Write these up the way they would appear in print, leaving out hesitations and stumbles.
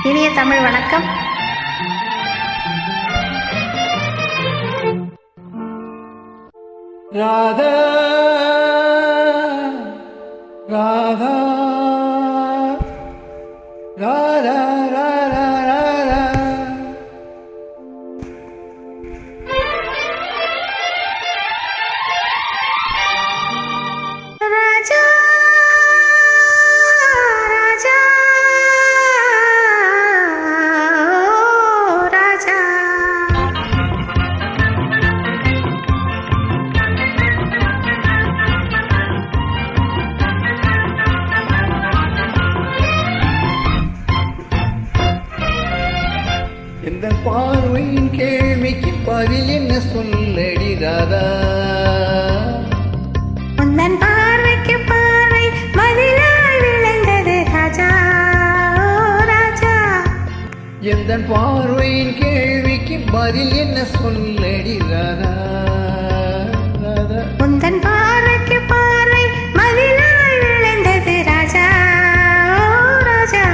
இனிய தமிழ் வணக்கம். ராதா ராதா ராதா ராதா ராதா ராஜா ராஜா ராஜா எந்த பார்வையின் கேள்விக்கு பதில் என்ன சொல்லடி ராதா? உந்தன் பார்வைக்கு பார்வை பதிலாய் விளைந்தது ராஜா ராஜா. எந்த பார்வையின் கேள்விக்கு பதில் என்ன சொல்லடி ராதா ராதா? உந்தன் பார்வைக்கு பார்வை பதிலாய் விளைந்தது ராஜா ராஜா.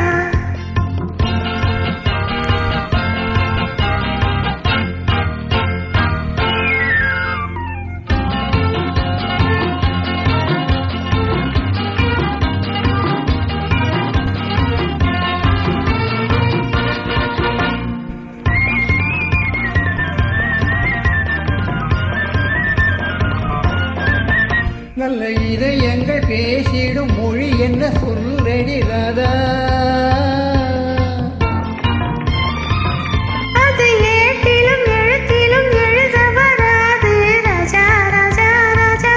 நல்ல இதயங்கள் பேசிடும் மொழி என்ன சொல்லடி ராதா? அது ஏட்டிலும் எழுத்திலும் எழுத வராது ராஜா ராஜா ராஜா.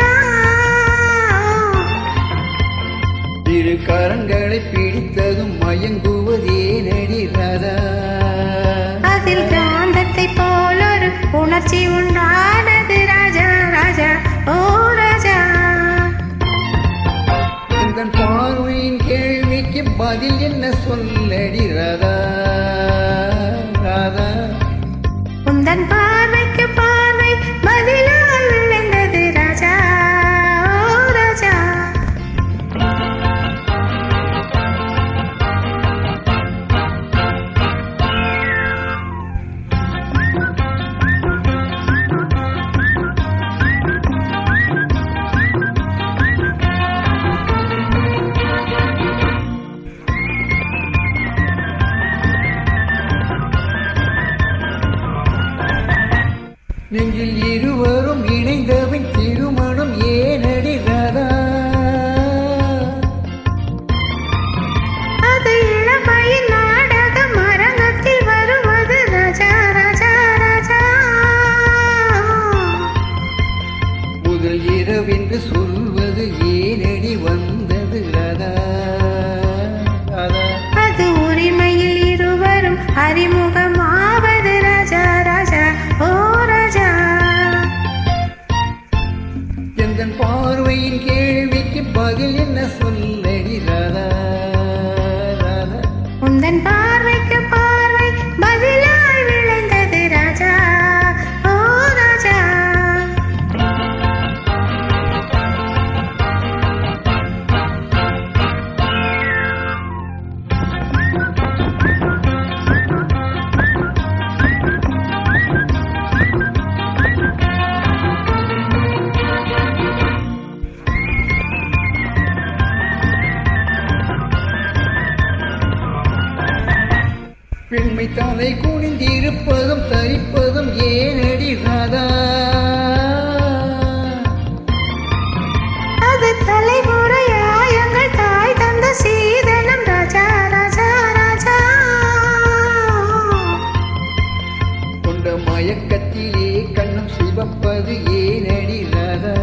இரு கரங்களை பிடித்ததும் மயங்குவதே நடி ராதா? அதில் காந்தத்தை போலொரு உணர்ச்சி உண்டானது ராஜா ராஜா ஓ ராஜா. எங்கள் பார்வையின் கேள்விக்கு பதில் என்ன சொல்லடி ராதா ராதா? உந்தன் பார்வைக்கு பார்வை பதிலாய் விளைந்தது ராஜா ஓ ராஜா. நெஞ்சில் இருவரும் இணைந்தவன் திருமணம் ஏனடி ராதா? அது இளமையின் நாடகம் அரங்கத்தில் வருவது ராஜா ராஜா ராஜா. முதல் இரவென்று சொல்வது ஏனடி வந்தது ராதா ராதா? அது உரிமையில் இருவரும் அறிமுகமாவது ராஜா ராஜா ஓ ராஜா. எந்த பார்வையின் கேள்விக்கு பதில் என்ன சொல்லடி ராதா ராதா? உந்தன் பார்வைக்கு பார்வை பதிலாய் விளைந்தது ராஜா ஓ ராஜா. பெண்மை தலை குனிந்திருப்பதும் தரிப்பதும் ஏனடி ராதா? அது தலைமுறையாய் எங்கள் தாய் தந்த சீதனம் ராஜா ராஜா ராஜா. கொண்ட மயக்கத்திலே கண்ணும் சிவப்பது ஏனடி ராதா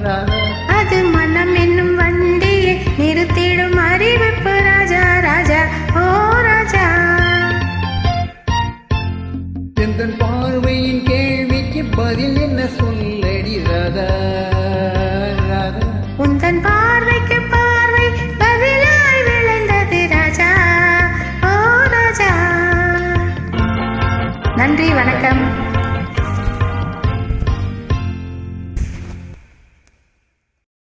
ராதா? அது மனம் என்னும் வண்டியை நிறுத்திடும் அறிவிப்பு ராஜா ராஜா ஓ ராஜா. எந்த பார்வையின் கேள்விக்கு பதில் என்ன சொல்லடி ராதா ராதா? உந்தன்